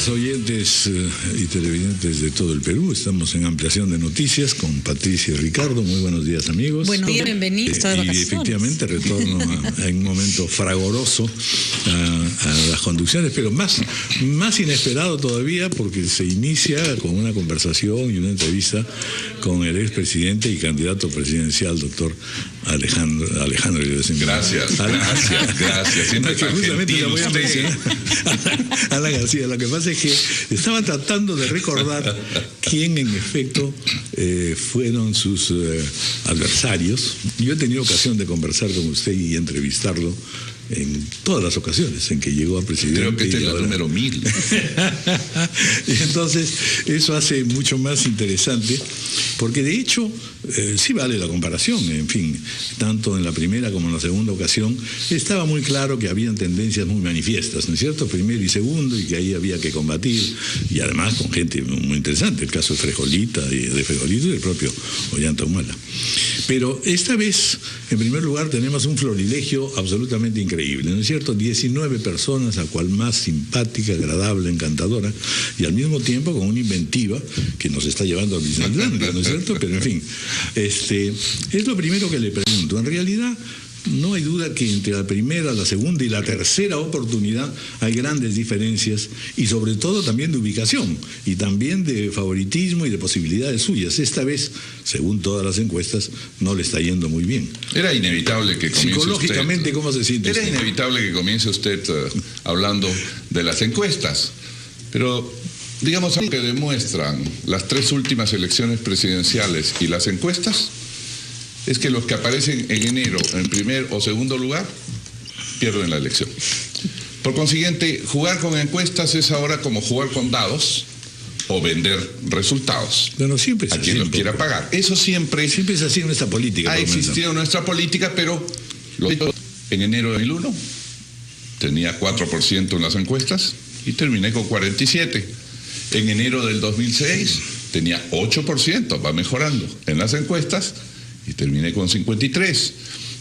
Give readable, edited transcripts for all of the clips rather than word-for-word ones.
días, oyentes y televidentes de todo el Perú. Estamos en Ampliación de Noticias con Patricia y Ricardo. Muy buenos días, amigos. Buenos días, bienvenidos. Y efectivamente retorno en un momento fragoroso a las conducciones, pero más inesperado todavía, porque se inicia con una conversación y una entrevista con el expresidente y candidato presidencial, doctor Alejandro. Gracias. Siempre que justamente la voy a mencionar. Ana García, lo que pasa es que estaba tratando de recordar quién en efecto fueron sus adversarios. Yo he tenido ocasión de conversar con usted y entrevistarlo en todas las ocasiones en que llegó a presidente. Creo que este es la número 1000. Y entonces eso hace mucho más interesante, porque de hecho sí vale la comparación. En fin, tanto en la primera como en la segunda ocasión estaba muy claro que habían tendencias muy manifiestas, ¿no es cierto? Primero y segundo, y que ahí había que combatir, y además con gente muy interesante, el caso de Frejolita y del propio Ollanta Humala. Pero esta vez, en primer lugar, tenemos un florilegio absolutamente increíble, ¿no es cierto? 19 personas, a cual más simpática, agradable, encantadora, y al mismo tiempo con una inventiva que nos está llevando a Disneylandia, ¿no es cierto? Pero en fin, es lo primero que le pregunto. En realidad, no hay duda que entre la primera, la segunda y la tercera oportunidad hay grandes diferencias, y sobre todo también de ubicación y también de favoritismo y de posibilidades suyas. Esta vez, según todas las encuestas, no le está yendo muy bien. Era inevitable que comience psicológicamente usted, ¿cómo se siente Era usted? inevitable que comience usted hablando de las encuestas, pero digamos que demuestran las tres últimas elecciones presidenciales y las encuestas es que los que aparecen en enero en primer o segundo lugar pierden la elección. Por consiguiente, jugar con encuestas es ahora como jugar con dados o vender resultados. Bueno, siempre es a quien los quiera pagar. Eso siempre es así en nuestra política. Ha existido en nuestra política, pero en enero de 2001 tenía 4% en las encuestas y terminé con 47%. En enero del 2006 tenía 8%, va mejorando en las encuestas, y terminé con 53%.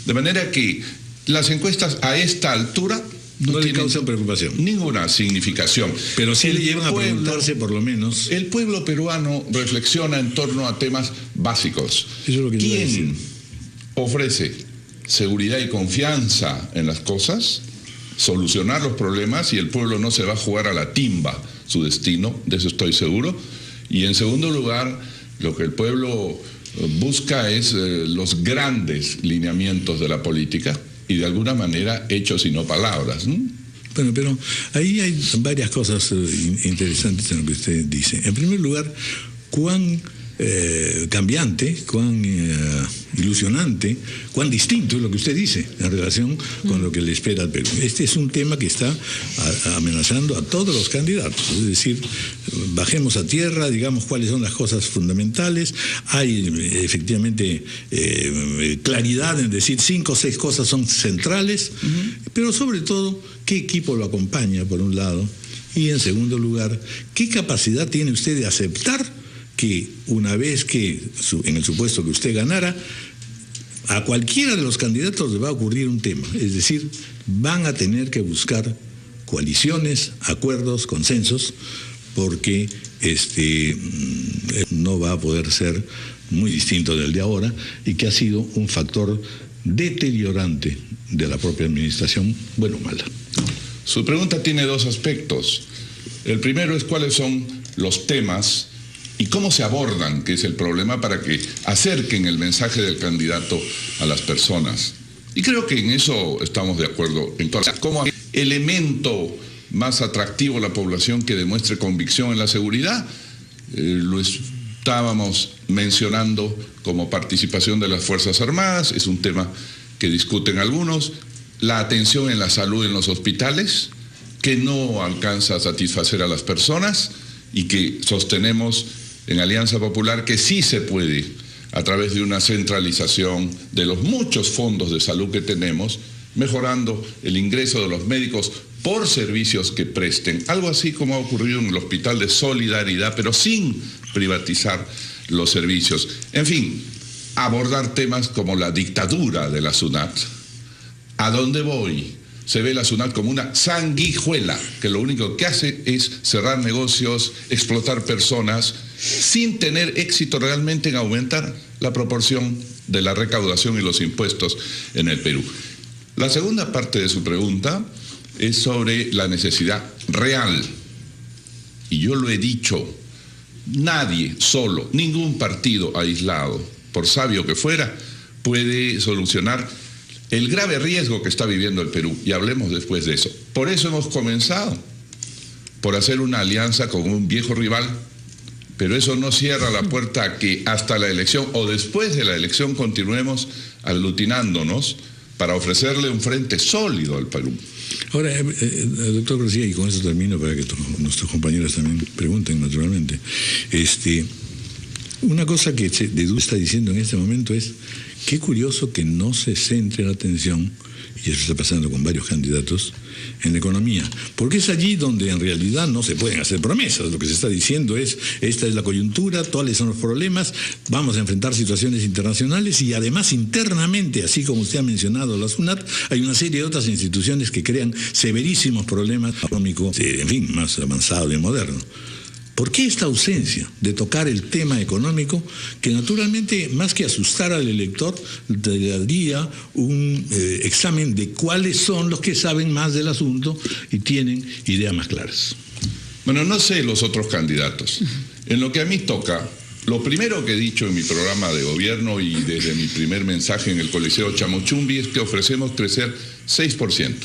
De manera que las encuestas a esta altura no le causan preocupación. Ninguna significación. Pero sí le llevan a preguntarse, por lo menos. El pueblo peruano reflexiona en torno a temas básicos. Eso es lo que ¿Quién ofrece seguridad y confianza en las cosas? Solucionar los problemas, y el pueblo no se va a jugar a la timba su destino, de eso estoy seguro. Y en segundo lugar, lo que el pueblo busca es los grandes lineamientos de la política, y de alguna manera hechos y no palabras. Bueno, pero ahí hay varias cosas interesantes en lo que usted dice. En primer lugar, cuán cambiante, cuán ilusionante, cuán distinto es lo que usted dice en relación con lo que le espera al Perú. Este es un tema que está amenazando a todos los candidatos. Es decir, bajemos a tierra, digamos cuáles son las cosas fundamentales. Hay efectivamente claridad en decir 5 o 6 cosas son centrales, pero sobre todo, ¿qué equipo lo acompaña, por un lado? Y en segundo lugar, ¿qué capacidad tiene usted de aceptar que una vez que, en el supuesto que usted ganara, a cualquiera de los candidatos le va a ocurrir un tema? Es decir, van a tener que buscar coaliciones, acuerdos, consensos, porque no va a poder ser muy distinto del de ahora, y que ha sido un factor deteriorante de la propia administración, bueno o mala. Su pregunta tiene dos aspectos. El primero es cuáles son los temas y cómo se abordan, que es el problema, para que acerquen el mensaje del candidato a las personas. Y creo que en eso estamos de acuerdo en todo. Como elemento más atractivo a la población que demuestre convicción en la seguridad, lo estábamos mencionando como participación de las Fuerzas Armadas, es un tema que discuten algunos, la atención en la salud en los hospitales, que no alcanza a satisfacer a las personas, y que sostenemos en Alianza Popular que sí se puede, a través de una centralización de los muchos fondos de salud que tenemos, mejorando el ingreso de los médicos por servicios que presten, algo así como ha ocurrido en el Hospital de Solidaridad, pero sin privatizar los servicios. En fin, abordar temas como la dictadura de la SUNAT. ¿A dónde voy? se ve la SUNAT como una sanguijuela, que lo único que hace es cerrar negocios, explotar personas, sin tener éxito realmente en aumentar la proporción de la recaudación y los impuestos en el Perú. La segunda parte de su pregunta es sobre la necesidad real. Y yo lo he dicho, nadie solo, ningún partido aislado, por sabio que fuera, puede solucionar el grave riesgo que está viviendo el Perú, y hablemos después de eso. Por eso hemos comenzado, por hacer una alianza con un viejo rival, pero eso no cierra la puerta a que hasta la elección o después de la elección continuemos aglutinándonos para ofrecerle un frente sólido al Perú. Ahora, doctor García, y con eso termino para que nuestros compañeros también pregunten, naturalmente. Una cosa que Dedú está diciendo en este momento es: qué curioso que no se centre la atención, y eso está pasando con varios candidatos, en la economía, porque es allí donde en realidad no se pueden hacer promesas. Lo que se está diciendo es: esta es la coyuntura, cuáles son los problemas, vamos a enfrentar situaciones internacionales, y además internamente, así como usted ha mencionado la SUNAT, hay una serie de otras instituciones que crean severísimos problemas económicos, en fin, más avanzado y moderno. ¿Por qué esta ausencia de tocar el tema económico, que naturalmente, más que asustar al elector, le daría un examen de cuáles son los que saben más del asunto y tienen ideas más claras? Bueno, no sé los otros candidatos. En lo que a mí toca, lo primero que he dicho en mi programa de gobierno y desde mi primer mensaje en el Coliseo Chamochumbi es que ofrecemos crecer 6%.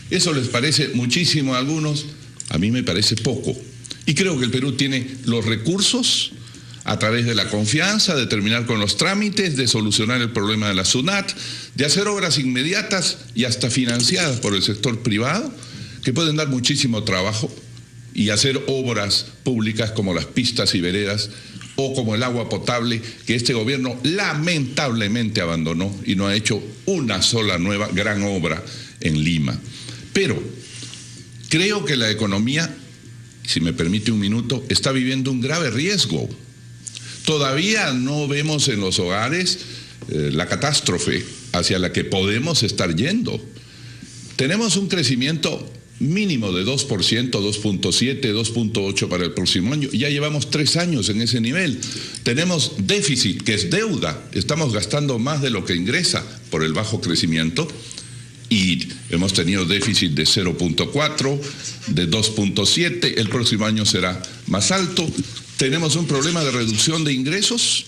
Eso les parece muchísimo a algunos, a mí me parece poco. Y creo que el Perú tiene los recursos, a través de la confianza, de terminar con los trámites, de solucionar el problema de la SUNAT, de hacer obras inmediatas y hasta financiadas por el sector privado, que pueden dar muchísimo trabajo, y hacer obras públicas como las pistas y veredas o como el agua potable, que este gobierno lamentablemente abandonó y no ha hecho una sola nueva gran obra en Lima. Pero creo que la economía, si me permite un minuto, está viviendo un grave riesgo. Todavía no vemos en los hogares la catástrofe hacia la que podemos estar yendo. Tenemos un crecimiento mínimo de 2%, 2.7, 2.8 para el próximo año. Ya llevamos 3 años en ese nivel. Tenemos déficit, que es deuda. Estamos gastando más de lo que ingresa por el bajo crecimiento. Y hemos tenido déficit de 0.4, de 2.7, el próximo año será más alto. Tenemos un problema de reducción de ingresos,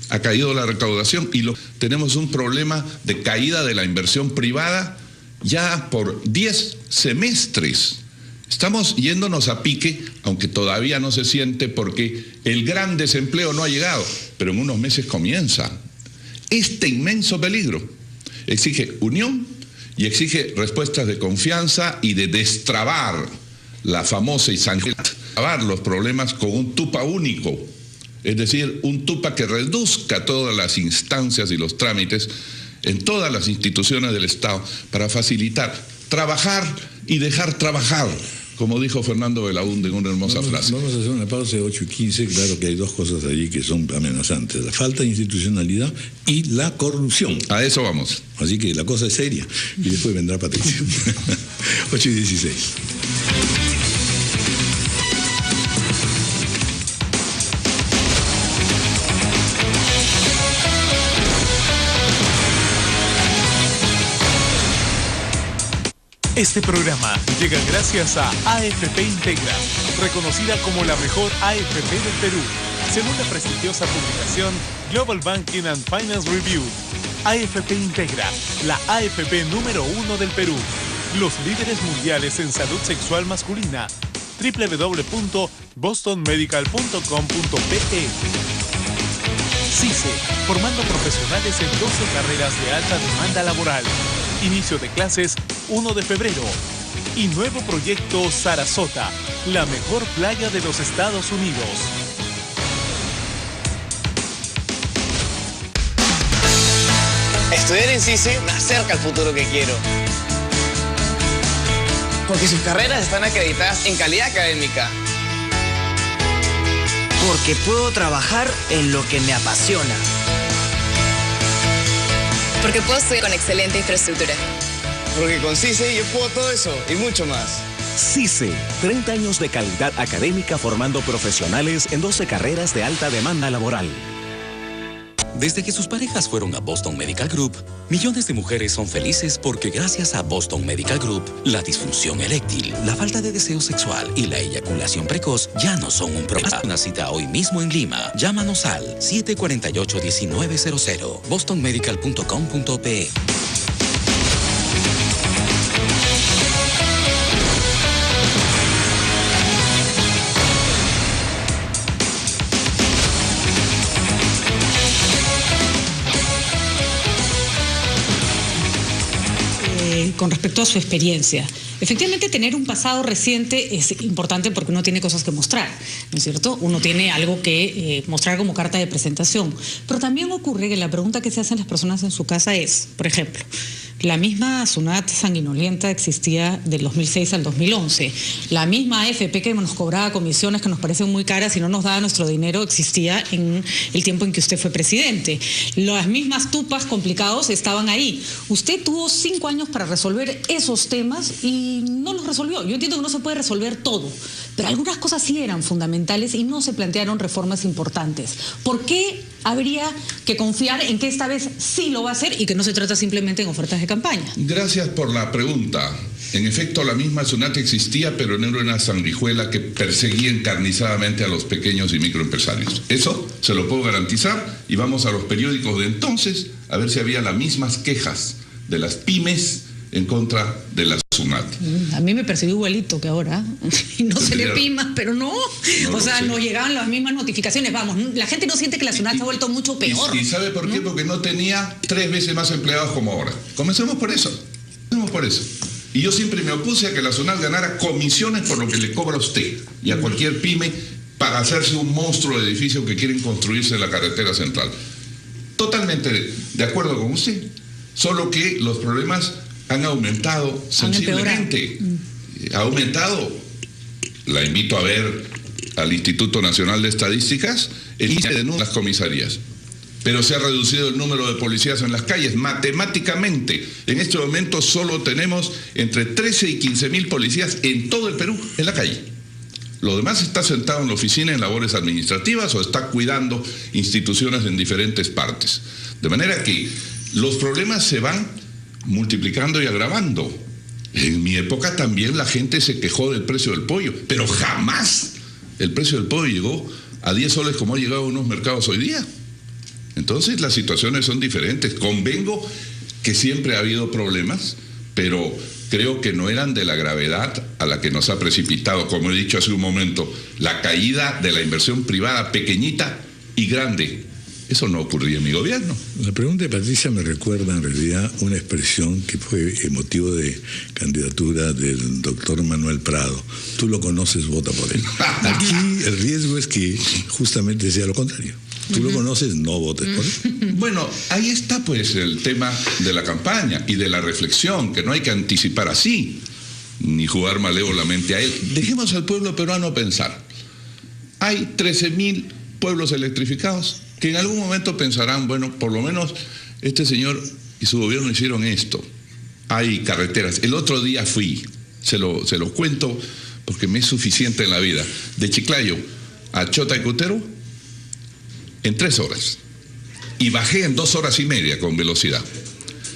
ha caído la recaudación, y tenemos un problema de caída de la inversión privada ya por 10 semestres. Estamos yéndonos a pique, aunque todavía no se siente porque el gran desempleo no ha llegado, pero en unos meses comienza. Este inmenso peligro exige unión y exige respuestas de confianza y de destrabar la famosa y destrabar los problemas con un TUPA único, es decir, un TUPA que reduzca todas las instancias y los trámites en todas las instituciones del Estado para facilitar, trabajar y dejar trabajar, como dijo Fernando Belaúnde en una hermosa frase. Vamos a hacer una pausa de 8:15. Claro que hay dos cosas allí que son amenazantes: la falta de institucionalidad y la corrupción. A eso vamos. Así que la cosa es seria. Y después vendrá Patricio. 8:16. Este programa llega gracias a AFP Integra, reconocida como la mejor AFP del Perú, según la prestigiosa publicación Global Banking and Finance Review. AFP Integra, la AFP número 1 del Perú. Los líderes mundiales en salud sexual masculina. www.bostonmedical.com.pe. CICE, formando profesionales en 12 carreras de alta demanda laboral. Inicio de clases 1 de febrero. Y nuevo proyecto Sarasota, la mejor playa de los Estados Unidos. Estudiar en CICE me acerca al futuro que quiero. Porque sus carreras están acreditadas en calidad académica. Porque puedo trabajar en lo que me apasiona. Porque puedo estudiar con excelente infraestructura. porque con CICE yo puedo todo eso y mucho más. CICE, 30 años de calidad académica formando profesionales en 12 carreras de alta demanda laboral. Desde que sus parejas fueron a Boston Medical Group, millones de mujeres son felices porque gracias a Boston Medical Group, la disfunción eréctil, la falta de deseo sexual y la eyaculación precoz ya no son un problema. Una cita hoy mismo en Lima. Llámanos al 748-1900, bostonmedical.com.pe. Con respecto a su experiencia. Efectivamente, tener un pasado reciente es importante porque uno tiene cosas que mostrar, ¿no es cierto? Uno tiene algo que mostrar como carta de presentación. Pero también ocurre que la pregunta que se hacen las personas en su casa es, por ejemplo, la misma SUNAT sanguinolienta existía del 2006 al 2011. La misma AFP que nos cobraba comisiones que nos parecen muy caras y no nos daba nuestro dinero existía en el tiempo en que usted fue presidente. Las mismas tupas complicados estaban ahí. Usted tuvo 5 años para resolver esos temas y no los resolvió. Yo entiendo que no se puede resolver todo, pero algunas cosas sí eran fundamentales y no se plantearon reformas importantes. ¿Por qué habría que confiar en que esta vez sí lo va a hacer y que no se trata simplemente en ofertas de campaña? Gracias por la pregunta. En efecto, la misma SUNAT existía, pero no era una sanguijuela que perseguía encarnizadamente a los pequeños y microempresarios. Eso se lo puedo garantizar y vamos a los periódicos de entonces a ver si había las mismas quejas de las pymes en contra de la SUNAT. A mí me percibió igualito que ahora. Y no se le pymas, pero no. O sea, nos llegaban las mismas notificaciones. Vamos, la gente no siente que la SUNAT se ha vuelto mucho peor. ¿Y sabe por qué? Porque no tenía 3 veces más empleados como ahora. Comencemos por eso. Y yo siempre me opuse a que la SUNAT ganara comisiones por lo que le cobra a usted y a cualquier pyme para hacerse un monstruo de edificio que quieren construirse en la carretera central. Totalmente de acuerdo con usted. Solo que los problemas han aumentado sensiblemente. Ha aumentado. La invito a ver al Instituto Nacional de Estadísticas el índice de las comisarías. Pero se ha reducido el número de policías en las calles matemáticamente. En este momento solo tenemos entre 13 y 15 mil policías en todo el Perú, en la calle. Lo demás está sentado en la oficina en labores administrativas o está cuidando instituciones en diferentes partes. De manera que los problemas se van multiplicando y agravando. En mi época también la gente se quejó del precio del pollo, pero jamás el precio del pollo llegó a 10 soles como ha llegado a unos mercados hoy día. Entonces las situaciones son diferentes. Convengo que siempre ha habido problemas, pero creo que no eran de la gravedad a la que nos ha precipitado, como he dicho hace un momento, la caída de la inversión privada pequeñita y grande. Eso no ocurría en mi gobierno. La pregunta de Patricia me recuerda en realidad una expresión que fue motivo de candidatura del doctor Manuel Prado. Tú lo conoces, vota por él. Aquí el riesgo es que justamente sea lo contrario. Tú lo conoces, no votes por él. Bueno, ahí está pues el tema de la campaña y de la reflexión, que no hay que anticipar así, ni jugar malévolamente a él. Dejemos al pueblo peruano pensar. Hay 13.000 pueblos electrificados que en algún momento pensarán, bueno, por lo menos este señor y su gobierno hicieron esto. Hay carreteras. El otro día fui, se los cuento porque me es suficiente en la vida, de Chiclayo a Chota y Cutero en 3 horas. Y bajé en 2 horas y media con velocidad.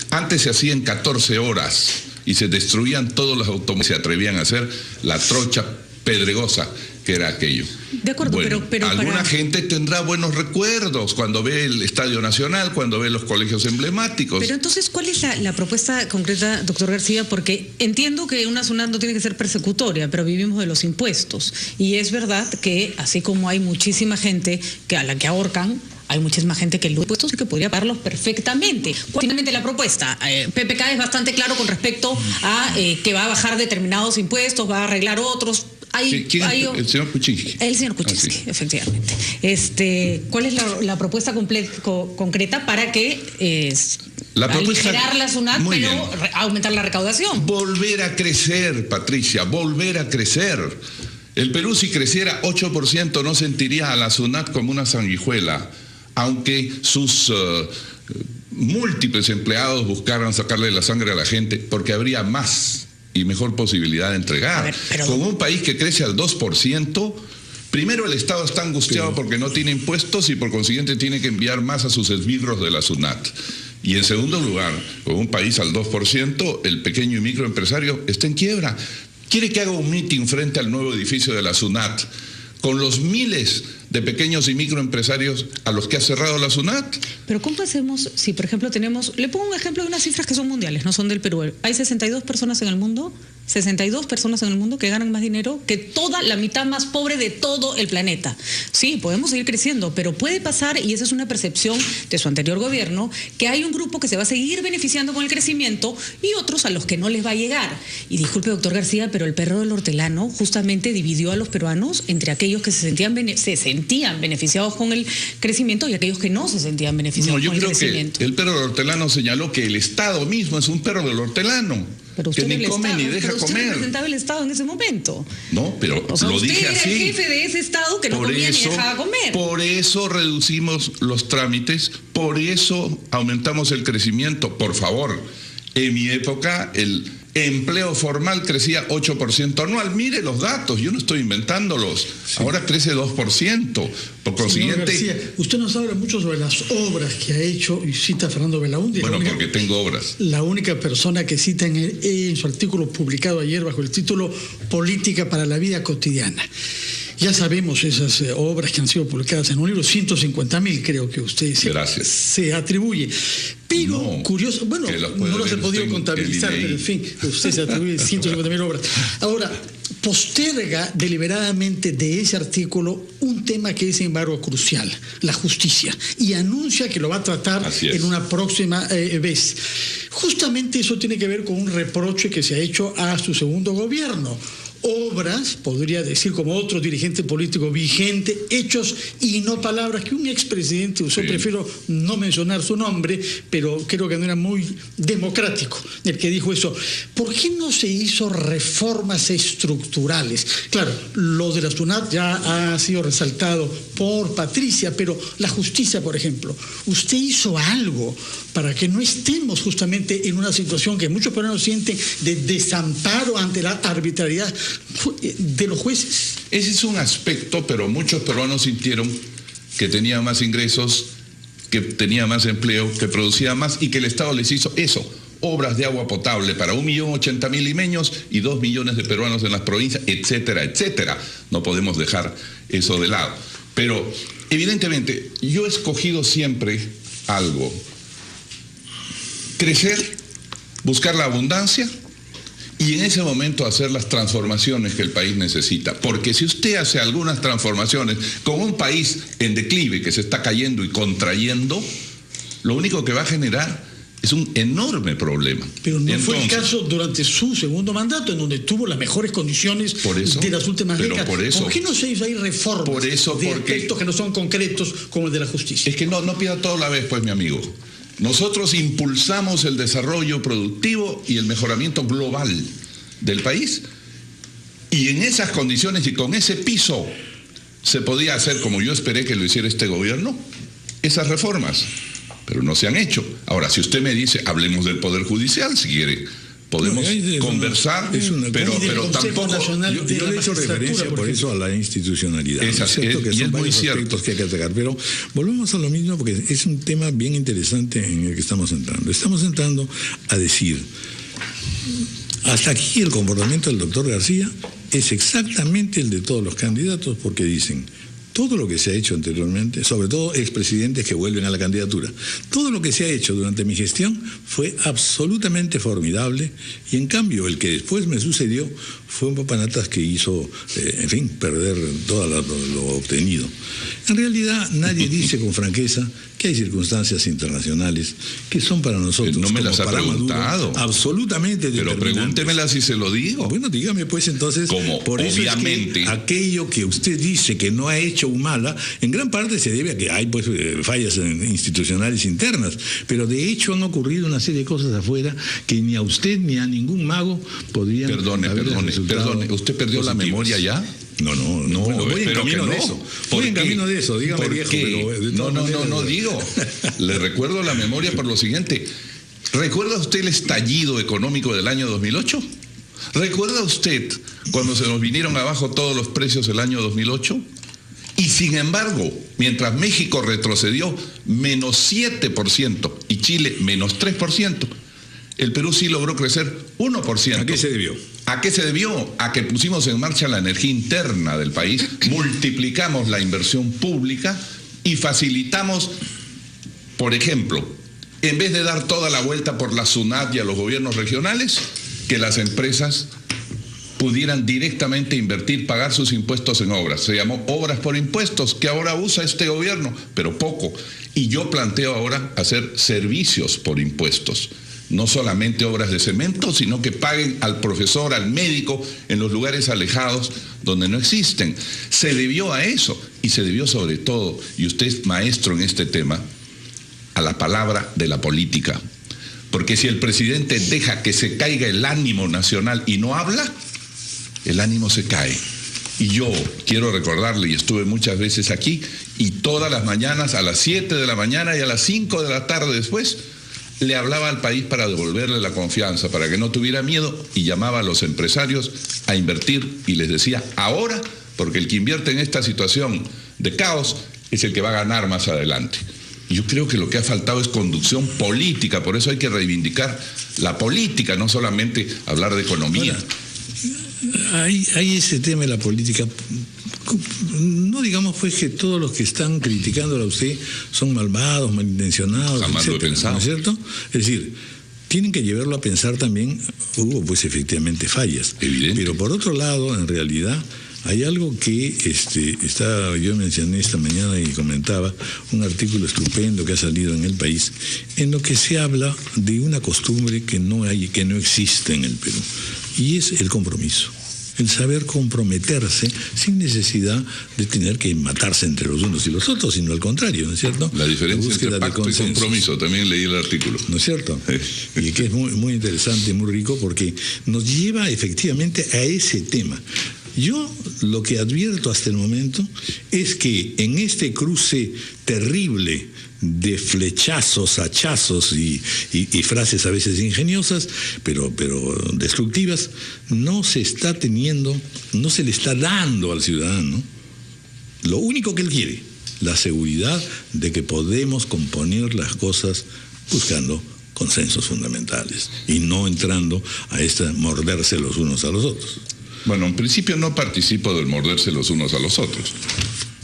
Antes se hacía en 14 horas y se destruían todos los automóviles, se atrevían a hacer la trocha pedregosa que era aquello. De acuerdo, bueno, pero alguna gente tendrá buenos recuerdos cuando ve el Estadio Nacional, cuando ve los colegios emblemáticos. Pero entonces, ¿cuál es la propuesta concreta, doctor García? Porque entiendo que una SUNAT no tiene que ser persecutoria, pero vivimos de los impuestos. Y es verdad que, así como hay muchísima gente a la que ahorcan, hay muchísima gente que los impuestos y que podría pagarlos perfectamente. Finalmente la propuesta, PPK es bastante claro con respecto a que va a bajar determinados impuestos, va a arreglar otros. El señor Kuczynski. El señor Kuczynski, efectivamente. ¿Cuál es la propuesta concreta para que aligerar la SUNAT, pero aumentar la recaudación? Volver a crecer, Patricia, volver a crecer. El Perú, si creciera 8%, no sentiría a la SUNAT como una sanguijuela, aunque sus múltiples empleados buscaran sacarle la sangre a la gente, porque habría más y mejor posibilidad de entregar. Con un país que crece al 2%, primero el Estado está angustiado porque no tiene impuestos y por consiguiente tiene que enviar más a sus esbirros de la SUNAT. Y en segundo lugar, con un país al 2%, el pequeño y microempresario está en quiebra. ¿Quiere que haga un meeting frente al nuevo edificio de la SUNAT con los miles de pequeños y microempresarios a los que ha cerrado la SUNAT? Pero ¿cómo hacemos si, por ejemplo, le pongo un ejemplo de unas cifras que son mundiales, no son del Perú? Hay 62 personas en el mundo que ganan más dinero que toda la mitad más pobre de todo el planeta. Sí, podemos seguir creciendo, pero puede pasar, y esa es una percepción de su anterior gobierno, que hay un grupo que se va a seguir beneficiando con el crecimiento y otros a los que no les va a llegar. Y disculpe, doctor García, pero el perro del hortelano justamente dividió a los peruanos entre aquellos que se sentían beneficiados con el crecimiento y aquellos que no se sentían beneficiados con el crecimiento. Que el perro del hortelano señaló que el Estado mismo es un perro del hortelano. Pero usted que ni come ni deja usted comer. representaba el Estado en ese momento. No, pero o sea, lo dije así. Usted era el jefe de ese Estado que no comía ni dejaba comer. Por eso reducimos los trámites, por eso aumentamos el crecimiento. Por favor, en mi época el empleo formal crecía 8% anual. Mire los datos, yo no estoy inventándolos. Sí. Ahora crece 2%. Por consiguiente... García, usted nos habla mucho sobre las obras que ha hecho y cita a Fernando Belaúnde. Bueno, porque tengo obras. La única persona que cita en su artículo publicado ayer bajo el título Política para la Vida Cotidiana. Ya sabemos esas obras que han sido publicadas en un libro, 150.000 creo que usted se atribuye. Pero, no, curioso, bueno, no las he podido contabilizar, pero en fin, usted se atribuye 150.000 obras. Ahora, posterga deliberadamente de ese artículo un tema que es, sin embargo, crucial, la justicia, y anuncia que lo va a tratar en una próxima vez. Justamente eso tiene que ver con un reproche que se ha hecho a su segundo gobierno. Obras, podría decir como otro dirigente político vigente, hechos y no palabras que un expresidente usó. Sí. Prefiero no mencionar su nombre, pero creo que no era muy democrático el que dijo eso. ¿Por qué no se hizo reformas estructurales? Claro, lo de la SUNAT ya ha sido resaltado por Patricia, pero la justicia, por ejemplo, ¿usted hizo algo para que no estemos justamente en una situación que muchos peruanos sienten de desamparo ante la arbitrariedad de los jueces? Ese es un aspecto, pero muchos peruanos sintieron que tenía más ingresos, que tenía más empleo, que producía más y que el Estado les hizo eso, obras de agua potable para 1.080.000 limeños y 2 millones de peruanos en las provincias, etcétera, etcétera. No podemos dejar eso de lado. Pero evidentemente yo he escogido siempre algo: crecer, buscar la abundancia y en ese momento hacer las transformaciones que el país necesita. Porque si usted hace algunas transformaciones con un país en declive que se está cayendo y contrayendo, lo único que va a generar es un enorme problema. Pero no fue el caso durante su segundo mandato, en donde tuvo las mejores condiciones de las últimas décadas. ¿Por qué no se hizo ahí reformas de aspectos que no son concretos como el de la justicia? Es que no pida todo a la vez, pues, mi amigo. Nosotros impulsamos el desarrollo productivo y el mejoramiento global del país, y en esas condiciones y con ese piso se podía hacer, como yo esperé que lo hiciera este gobierno, esas reformas, pero no se han hecho. Ahora, si usted me dice, hablemos del Poder Judicial, si quiere, podemos conversar, pero tampoco... Yo le he hecho referencia por eso a la institucionalidad. Y es muy cierto que hay que atacar, pero volvemos a lo mismo porque es un tema bien interesante en el que estamos entrando. Estamos entrando a decir, hasta aquí el comportamiento del doctor García es exactamente el de todos los candidatos, porque dicen... Todo lo que se ha hecho anteriormente, sobre todo expresidentes que vuelven a la candidatura, todo lo que se ha hecho durante mi gestión fue absolutamente formidable, y en cambio el que después me sucedió fue un papanatas que hizo, perder todo lo obtenido. En realidad nadie dice con franqueza que hay circunstancias internacionales que son para nosotros, no me las ha preguntado, absolutamente determinantes. Pero pregúntemela si se lo digo. Bueno, dígame pues entonces. Como por eso obviamente es que aquello que usted dice que no ha hecho Humala, en gran parte se debe a que hay pues fallas institucionales internas, pero de hecho han ocurrido una serie de cosas afuera que ni a usted ni a ningún mago podrían Perdone, ¿usted perdió la memoria ya? No, voy en camino de eso. Voy en camino de eso, dígame viejo, pero no digo. Le recuerdo la memoria por lo siguiente. ¿Recuerda usted el estallido económico del año 2008? ¿Recuerda usted cuando se nos vinieron abajo todos los precios el año 2008? Y sin embargo, mientras México retrocedió menos 7% y Chile menos 3%, el Perú sí logró crecer 1%. ¿A qué se debió? ¿A qué se debió? A que pusimos en marcha la energía interna del país, multiplicamos la inversión pública y facilitamos, por ejemplo, en vez de dar toda la vuelta por la SUNAT y a los gobiernos regionales, que las empresas pudieran directamente invertir, pagar sus impuestos en obras. Se llamó obras por impuestos, que ahora usa este gobierno, pero poco. Y yo planteo ahora hacer servicios por impuestos. No solamente obras de cemento, sino que paguen al profesor, al médico, en los lugares alejados donde no existen. Se debió a eso, y se debió sobre todo, y usted es maestro en este tema, a la palabra de la política. Porque si el presidente deja que se caiga el ánimo nacional y no habla, el ánimo se cae. Y yo quiero recordarle, y estuve muchas veces aquí, y todas las mañanas a las 7 de la mañana y a las 5 de la tarde después, le hablaba al país para devolverle la confianza, para que no tuviera miedo, y llamaba a los empresarios a invertir y les decía, ahora, porque el que invierte en esta situación de caos es el que va a ganar más adelante. Y yo creo que lo que ha faltado es conducción política, por eso hay que reivindicar la política, no solamente hablar de economía. Ahora, hay ese tema de la política. No digamos pues que todos los que están criticándola a usted son malvados, malintencionados, jamás lo he pensado. ¿No es cierto? Es decir, tienen que llevarlo a pensar también, hubo pues efectivamente fallas. Evidente. Pero por otro lado, en realidad, hay algo que yo mencioné esta mañana y comentaba, un artículo estupendo que ha salido en El País, en lo que se habla de una costumbre que no existe en el Perú, y es el compromiso. El saber comprometerse sin necesidad de tener que matarse entre los unos y los otros, sino al contrario, ¿no es cierto? La diferencia entre pacto y compromiso, también leí el artículo. ¿No es cierto? Y que es muy, muy interesante y muy rico porque nos lleva efectivamente a ese tema. Yo lo que advierto hasta el momento es que en este cruce terrible de flechazos, hachazos y frases a veces ingeniosas, pero destructivas, no se le está dando al ciudadano lo único que él quiere, la seguridad de que podemos componer las cosas buscando consensos fundamentales y no entrando a morderse los unos a los otros. Bueno, en principio no participo del morderse los unos a los otros.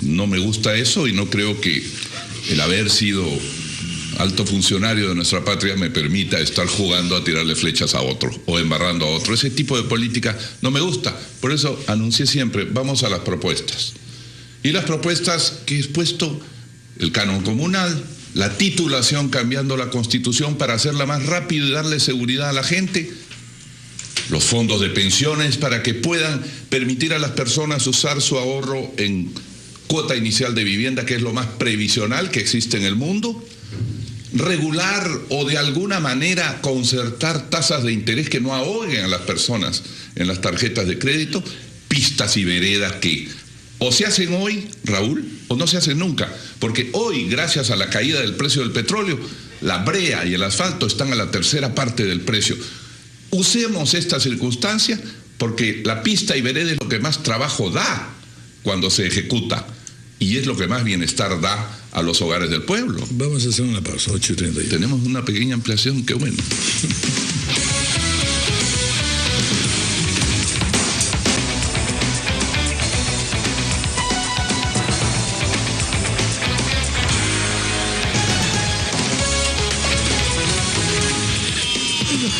No me gusta eso y no creo que el haber sido alto funcionario de nuestra patria me permita estar jugando a tirarle flechas a otro o embarrando a otro. Ese tipo de política no me gusta. Por eso anuncié siempre, vamos a las propuestas. Y las propuestas que he expuesto, el canon comunal, la titulación cambiando la Constitución para hacerla más rápido y darle seguridad a la gente, los fondos de pensiones para que puedan permitir a las personas usar su ahorro en cuota inicial de vivienda, que es lo más previsional que existe en el mundo, regular o de alguna manera concertar tasas de interés que no ahoguen a las personas en las tarjetas de crédito, pistas y veredas que o se hacen hoy, Raúl, o no se hacen nunca, porque hoy, gracias a la caída del precio del petróleo, la brea y el asfalto están a la tercera parte del precio. Usemos esta circunstancia porque la pista y vereda es lo que más trabajo da cuando se ejecuta y es lo que más bienestar da a los hogares del pueblo. Vamos a hacer una pausa, 8:31. Tenemos una pequeña ampliación, qué bueno.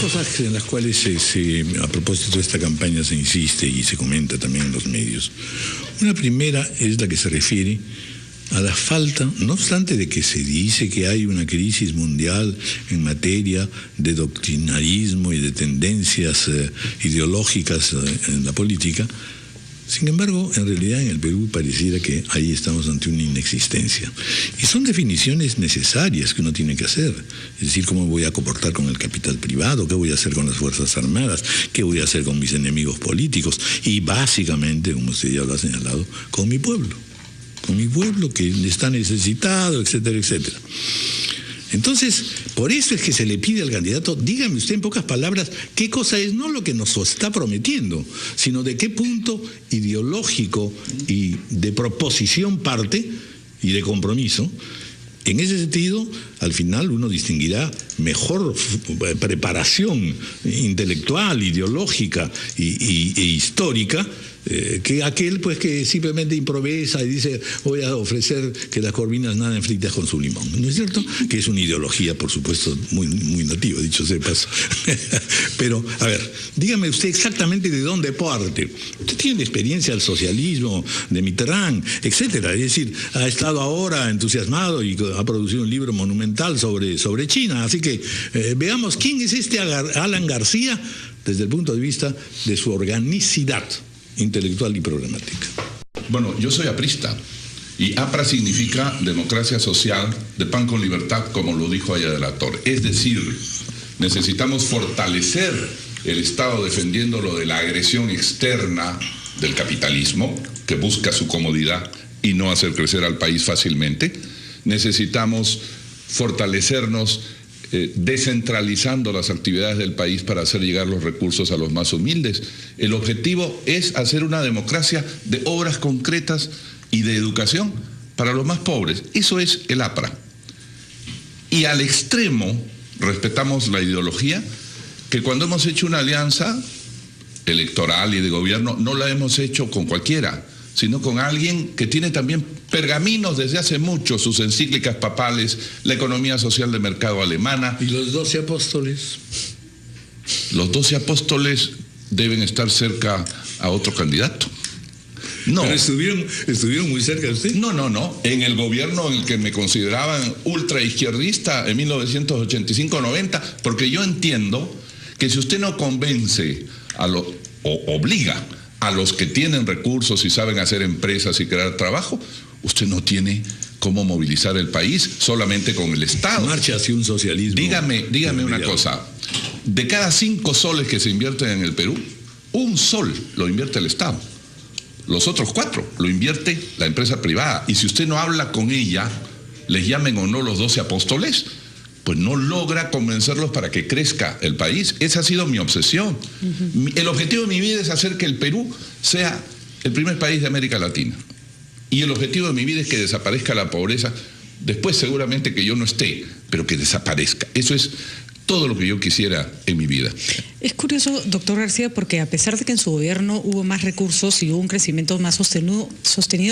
Cosas en las cuales a propósito de esta campaña se insiste y se comenta también en los medios. Una primera es la que se refiere a la falta, no obstante de que se dice que hay una crisis mundial en materia de doctrinarismo y de tendencias ideológicas en la política, Sin embargo, en realidad en el Perú pareciera que ahí estamos ante una inexistencia. Y son definiciones necesarias que uno tiene que hacer. Es decir, cómo voy a comportar con el capital privado, qué voy a hacer con las Fuerzas Armadas, qué voy a hacer con mis enemigos políticos y básicamente, como usted ya lo ha señalado, con mi pueblo que está necesitado, etcétera, etcétera. Entonces, por eso es que se le pide al candidato, dígame usted en pocas palabras, qué cosa es, no lo que nos está prometiendo, sino de qué punto ideológico y de proposición parte y de compromiso. En ese sentido, al final uno distinguirá mejor preparación intelectual, ideológica e histórica que aquel pues que simplemente improvisa y dice voy a ofrecer que las corvinas naden fritas con su limón, ¿no es cierto? Que es una ideología, por supuesto, muy nativa, dicho sea de paso. Pero, a ver, dígame usted exactamente de dónde parte. Usted tiene experiencia del socialismo, de Mitterrand, etcétera. Es decir, ha estado ahora entusiasmado y ha producido un libro monumental sobre China. Así que veamos quién es este Alan García desde el punto de vista de su organicidad intelectual y programática. Bueno, yo soy aprista y APRA significa democracia social de pan con libertad, como lo dijo allá del actor. Es decir, necesitamos fortalecer el Estado defendiéndolo de la agresión externa del capitalismo que busca su comodidad y no hacer crecer al país fácilmente. Necesitamos fortalecernos descentralizando las actividades del país para hacer llegar los recursos a los más humildes. El objetivo es hacer una democracia de obras concretas y de educación para los más pobres. Eso es el APRA. Y al extremo respetamos la ideología que cuando hemos hecho una alianza electoral y de gobierno no la hemos hecho con cualquiera, sino con alguien que tiene también pergaminos desde hace mucho, sus encíclicas papales, la economía social de mercado alemana. ¿Y los 12 apóstoles? Los 12 apóstoles deben estar cerca a otro candidato. No. ¿Pero estuvieron muy cerca de usted? No. En el gobierno en el que me consideraban ultraizquierdista en 1985-90, porque yo entiendo que si usted no convence o obliga a los que tienen recursos y saben hacer empresas y crear trabajo, usted no tiene cómo movilizar el país solamente con el Estado. Marcha hacia un socialismo. Dígame una cosa. De cada 5 soles que se invierten en el Perú, 1 sol lo invierte el Estado. Los otros 4 lo invierte la empresa privada. Y si usted no habla con ella, les llamen o no los 12 apóstoles, pues no logra convencerlos para que crezca el país. Esa ha sido mi obsesión. El objetivo de mi vida es hacer que el Perú sea el primer país de América Latina. Y el objetivo de mi vida es que desaparezca la pobreza. Después seguramente que yo no esté, pero que desaparezca. Eso es todo lo que yo quisiera en mi vida. Es curioso, doctor García, porque a pesar de que en su gobierno hubo más recursos y hubo un crecimiento más sostenido,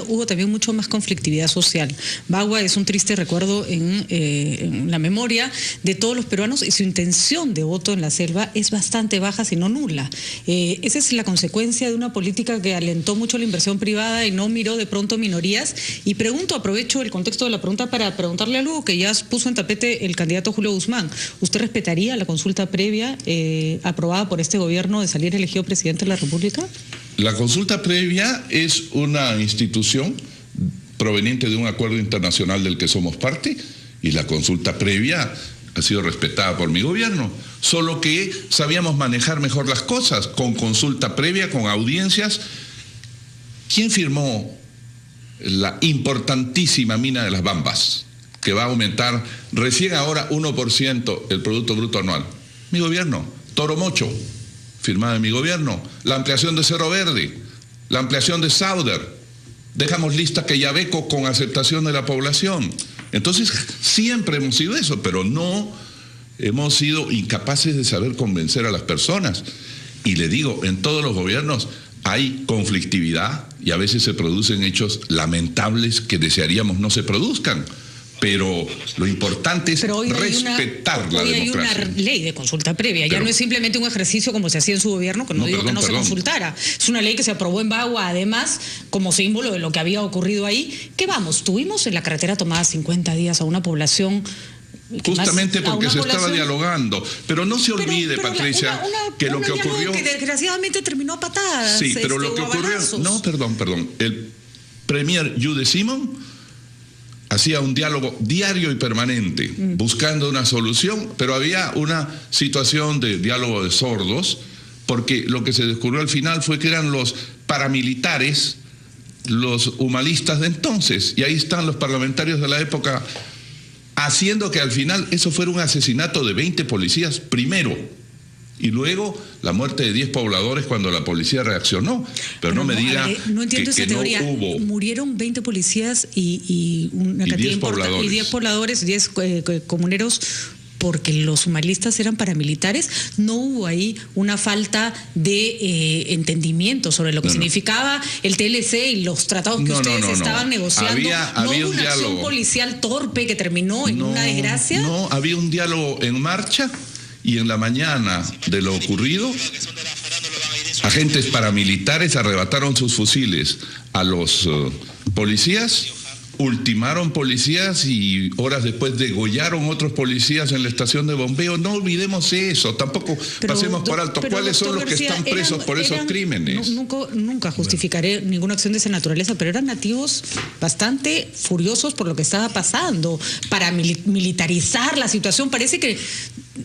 hubo también mucho más conflictividad social. Bagua es un triste recuerdo en la memoria de todos los peruanos y su intención de voto en la selva es bastante baja, si no nula. Esa es la consecuencia de una política que alentó mucho la inversión privada y no miró de pronto minorías. Y aprovecho el contexto de la pregunta para preguntarle algo que ya puso en tapete el candidato Julio Guzmán. ¿Usted respetaría la consulta previa aprobada por este gobierno de salir elegido presidente de la República? La consulta previa es una institución proveniente de un acuerdo internacional del que somos parte y la consulta previa ha sido respetada por mi gobierno, solo que sabíamos manejar mejor las cosas con consulta previa, con audiencias. ¿Quién firmó la importantísima mina de las Bambas, que va a aumentar recién ahora 1% el Producto Bruto Anual? Mi gobierno. Toromocho, firmada en mi gobierno. La ampliación de Cerro Verde, la ampliación de Sauder. Dejamos lista Quellaveco con aceptación de la población. Entonces, siempre hemos sido eso, pero no hemos sido incapaces de saber convencer a las personas. Y le digo, en todos los gobiernos hay conflictividad y a veces se producen hechos lamentables que desearíamos no se produzcan. Pero lo importante es respetar la democracia. Hoy hay una ley de consulta previa, ya no es simplemente un ejercicio como se hacía en su gobierno, que se consultara. Es una ley que se aprobó en Bagua, además, como símbolo de lo que había ocurrido ahí. ¿Qué vamos? Tuvimos en la carretera tomada 50 días a una población Justamente porque se estaba dialogando. Pero no se olvide, Patricia, que lo que ocurrió... que desgraciadamente terminó a patadas. Sí, pero lo que ocurrió... No, perdón. El premier Jude Simon hacía un diálogo diario y permanente, buscando una solución, pero había una situación de diálogo de sordos, porque lo que se descubrió al final fue que eran los paramilitares, los humanistas de entonces, y ahí están los parlamentarios de la época, haciendo que al final eso fuera un asesinato de 20 policías primero, y luego la muerte de 10 pobladores cuando la policía reaccionó. Pero no me diga no entiendo esa teoría. No hubo. Murieron 20 policías y una cantidad importante, y 10 pobladores, 10 comuneros, porque los humanistas eran paramilitares. No hubo ahí una falta de entendimiento sobre lo que significaba el TLC y los tratados que ustedes estaban negociando. Había hubo un una acción policial torpe que terminó en una desgracia. No, había un diálogo en marcha, y en la mañana de lo ocurrido, agentes paramilitares arrebataron sus fusiles a los policías, ultimaron policías y horas después degollaron otros policías en la estación de bombeo. No olvidemos eso, tampoco pasemos por alto. ¿Cuáles son los que están presos por esos crímenes? Nunca justificaré ninguna acción de esa naturaleza, pero eran nativos bastante furiosos por lo que estaba pasando. Para militarizar la situación, parece que...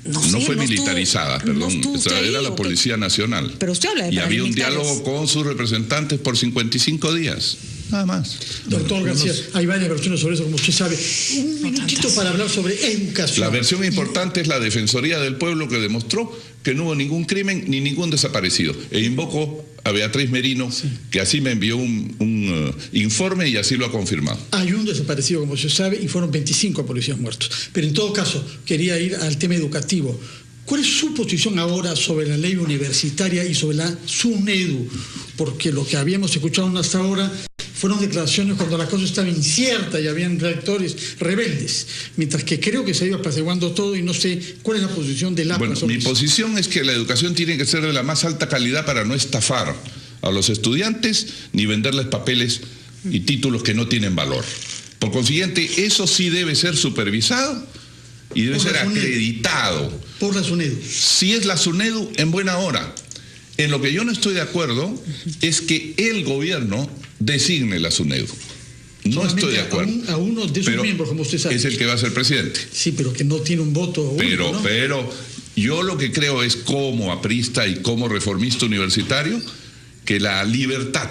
No fue militarizada, era la Policía Nacional. Pero usted habla de y había un diálogo con sus representantes por 55 días. Nada más. Doctor García, hay varias versiones sobre eso, como usted sabe. Un minutito para hablar sobre educación. La versión importante es la Defensoría del Pueblo, que demostró que no hubo ningún crimen ni ningún desaparecido. E invoco a Beatriz Merino, que así me envió un informe y así lo ha confirmado. Hay un desaparecido, como se sabe, y fueron 25 policías muertos. Pero en todo caso, quería ir al tema educativo. ¿Cuál es su posición ahora sobre la ley universitaria y sobre la SUNEDU? Porque lo que habíamos escuchado hasta ahora fueron declaraciones cuando la cosa estaba incierta y habían rectores rebeldes, mientras que creo que se ha ido apaciguando todo y no sé cuál es la posición del APA. Bueno, mi posición es que la educación tiene que ser de la más alta calidad para no estafar a los estudiantes ni venderles papeles y títulos que no tienen valor. Por consiguiente, eso sí debe ser supervisado y debe ser acreditado. Por la SUNEDU. Si es la SUNEDU, en buena hora. En lo que yo no estoy de acuerdo es que el gobierno designe la SUNEDU. No estoy de acuerdo. A uno de sus miembros, como usted sabe. Es el que va a ser presidente. Sí, pero que no tiene un voto único, ¿no? Pero yo lo que creo es, como aprista y como reformista universitario, que la libertad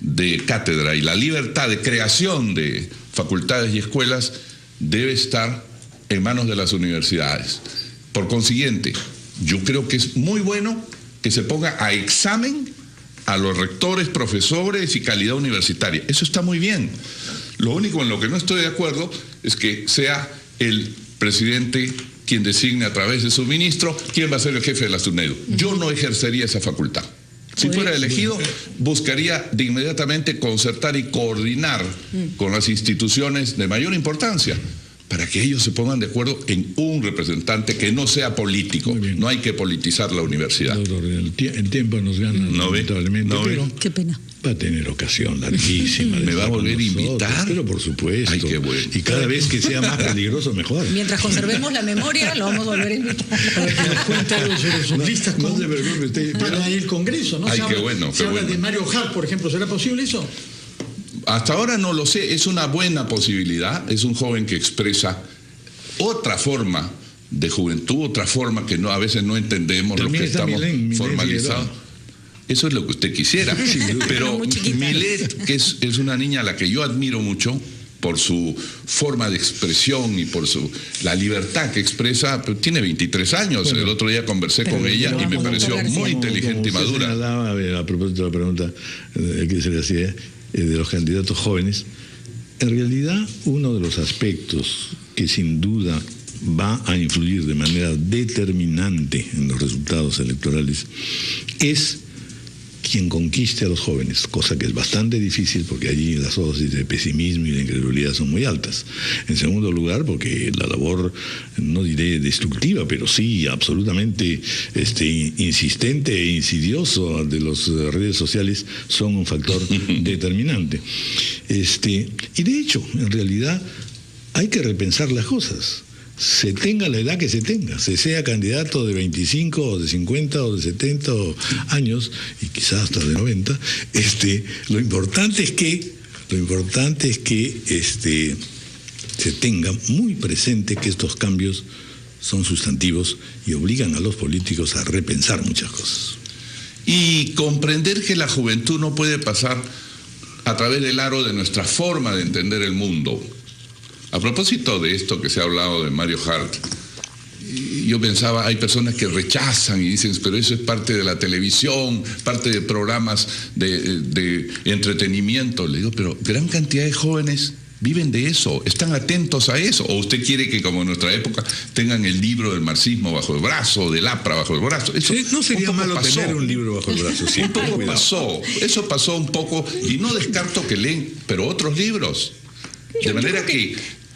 de cátedra y la libertad de creación de facultades y escuelas debe estar en manos de las universidades. Por consiguiente, yo creo que es muy bueno que se ponga a examen a los rectores, profesores y calidad universitaria. Eso está muy bien. Lo único en lo que no estoy de acuerdo es que sea el presidente quien designe a través de su ministro quién va a ser el jefe de la SUNEDU. Yo no ejercería esa facultad. Si fuera elegido, buscaría de inmediatamente concertar y coordinar con las instituciones de mayor importancia, para que ellos se pongan de acuerdo en un representante que no sea político. No hay que politizar la universidad. Doctor, el tiempo nos gana lamentablemente, pero qué pena. Va a tener ocasión larguísima. ¿Me va a volver a invitar? Pero por supuesto. Ay, qué bueno. Y cada vez que sea más peligroso, mejor. Mientras conservemos la memoria, lo vamos a volver a invitar. Para que nos cuente algo sobre sus listas para el Congreso, ¿no? Ay, qué bueno. Se habla de Mario Hart, por ejemplo. ¿Será posible eso? Hasta ahora no lo sé, es una buena posibilidad, es un joven que expresa otra forma de juventud, otra forma que a veces no entendemos los que estamos formalizados. Eso es lo que usted quisiera, pero Milet, que es una niña a la que yo admiro mucho por su forma de expresión y por la libertad que expresa, pero tiene 23 años. Bueno, el otro día conversé con ella y me pareció muy inteligente y madura. A propósito de la pregunta que se le hacía de los candidatos jóvenes, en realidad uno de los aspectos que sin duda va a influir de manera determinante en los resultados electorales es quien conquiste a los jóvenes, cosa que es bastante difícil porque allí las dosis de pesimismo y de incredulidad son muy altas. En segundo lugar, porque la labor, no diré destructiva, pero sí absolutamente insistente e insidioso de las redes sociales son un factor determinante. Y de hecho, en realidad, hay que repensar las cosas. se tenga la edad que se tenga, se sea candidato de 25 o de 50 o de 70 años y quizás hasta de 90, lo importante es que se tenga muy presente que estos cambios son sustantivos y obligan a los políticos a repensar muchas cosas. Y comprender que la juventud no puede pasar a través del aro de nuestra forma de entender el mundo. A propósito de esto que se ha hablado de Mario Hart, yo pensaba, hay personas que rechazan y dicen, pero eso es parte de la televisión, parte de programas de entretenimiento. Le digo, pero gran cantidad de jóvenes viven de eso, están atentos a eso. ¿O usted quiere que, como en nuestra época, tengan el libro del marxismo bajo el brazo, del APRA bajo el brazo? Eso sí, no sería malo tener un libro bajo el brazo. Un poco pasó, eso pasó un poco, y no descarto que leen, pero otros libros. De manera que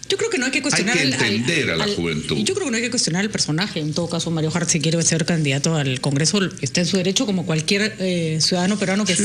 yo creo que no hay que cuestionar entender a la juventud. Yo creo que no hay que cuestionar al personaje. En todo caso, Mario Hart, si quiere ser candidato al Congreso, está en su derecho como cualquier ciudadano peruano que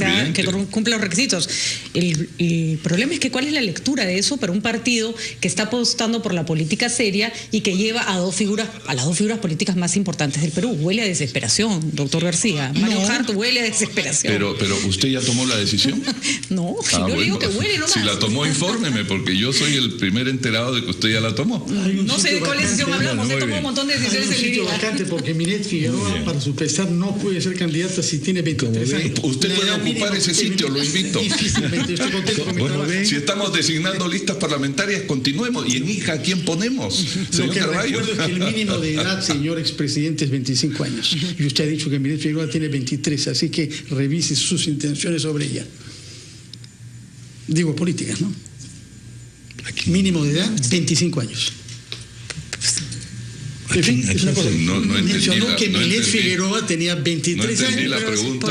cumpla los requisitos. El problema es que cuál es la lectura de eso para un partido que está apostando por la política seria y que lleva a las dos figuras políticas más importantes del Perú. Huele a desesperación, doctor García. Mario Hart huele a desesperación. Pero ¿usted ya tomó la decisión? No, yo digo que huele nomás. Si la tomó, infórmeme, porque yo soy el primer enterado de que usted ya la tomó. No sé de cuál decisión hablamos, se tomó un montón de decisiones en mi vida. Vacante porque Miret Figueroa, para su pesar, no puede ser candidata si tiene 23 años. Usted puede ocupar ese sitio, lo invito. Difícilmente, estoy contento con mi trabajo. Si estamos designando listas parlamentarias, continuemos. ¿Y en hija quién ponemos? Lo que recuerdo es que el mínimo de edad, señor expresidente, es 25 años. Y usted ha dicho que Miret Figueroa tiene 23, así que revise sus intenciones sobre ella. Digo políticas, ¿no? Mínimo de edad, 25 años. En fin, es una cosa. Mencionó que Milet Figueroa tenía 23 años. No entendí la pregunta,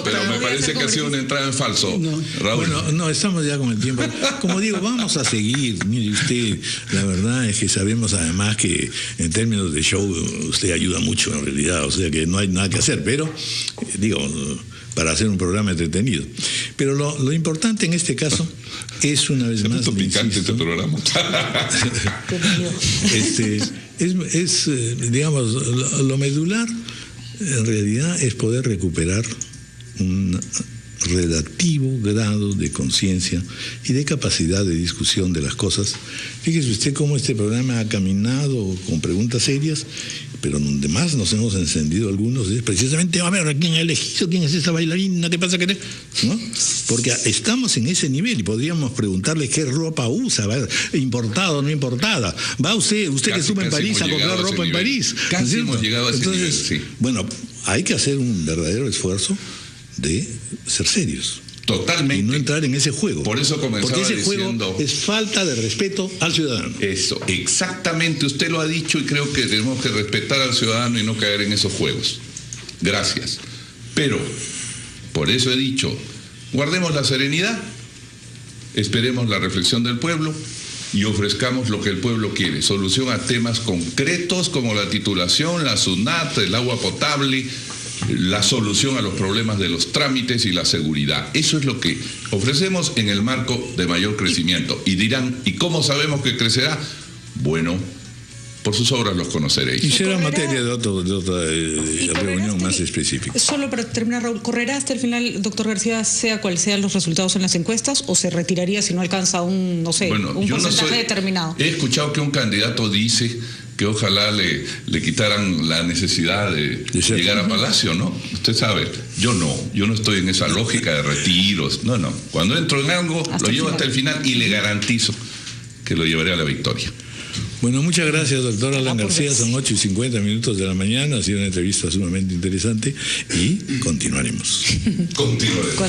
pero me parece que ha sido una entrada en falso. Raúl. Bueno, no, estamos ya con el tiempo. Como digo, vamos a seguir. Mire usted, la verdad es que sabemos además que en términos de show usted ayuda mucho en realidad, o sea que no hay nada que hacer, pero digo, para hacer un programa entretenido. Pero lo importante en este caso es, una vez más, picante este programa. Digamos, lo medular en realidad es poder recuperar un relativo grado de conciencia y de capacidad de discusión de las cosas. Fíjese usted cómo este programa ha caminado con preguntas serias, pero donde más nos hemos encendido algunos es precisamente, a ver, ¿quién ha elegido? ¿Quién es esa bailarina? ¿Qué pasa? ¿No? Porque estamos en ese nivel y podríamos preguntarle qué ropa usa, importada o no importada. ¿Va usted que estuvo en París a comprar ropa en París? Casi hemos llegado a ese nivel, sí. Bueno, hay que hacer un verdadero esfuerzo de ser serios. Totalmente. Y no entrar en ese juego. Por eso comenzaba porque ese diciendo, juego es falta de respeto al ciudadano. Eso, exactamente. Usted lo ha dicho y creo que tenemos que respetar al ciudadano y no caer en esos juegos. Gracias. Pero, por eso he dicho, guardemos la serenidad, esperemos la reflexión del pueblo y ofrezcamos lo que el pueblo quiere. Solución a temas concretos como la titulación, la SUNAT, el agua potable, la solución a los problemas de los trámites y la seguridad. Eso es lo que ofrecemos en el marco de mayor crecimiento. Y dirán, ¿y cómo sabemos que crecerá? Bueno, por sus obras los conoceréis. Y será materia de otra reunión más específica. Solo para terminar, Raúl, ¿correrá hasta el final, doctor García, sea cual sean los resultados en las encuestas, o se retiraría si no alcanza un porcentaje determinado? He escuchado que un candidato dice que ojalá le quitaran la necesidad de llegar a Palacio, ¿no? Usted sabe, yo no estoy en esa lógica de retiros, no. Cuando entro en algo, lo llevo hasta el final y le garantizo que lo llevaré a la victoria. Bueno, muchas gracias, doctor Alan García. Son 8:50 de la mañana. Ha sido una entrevista sumamente interesante y continuaremos. Continuaremos.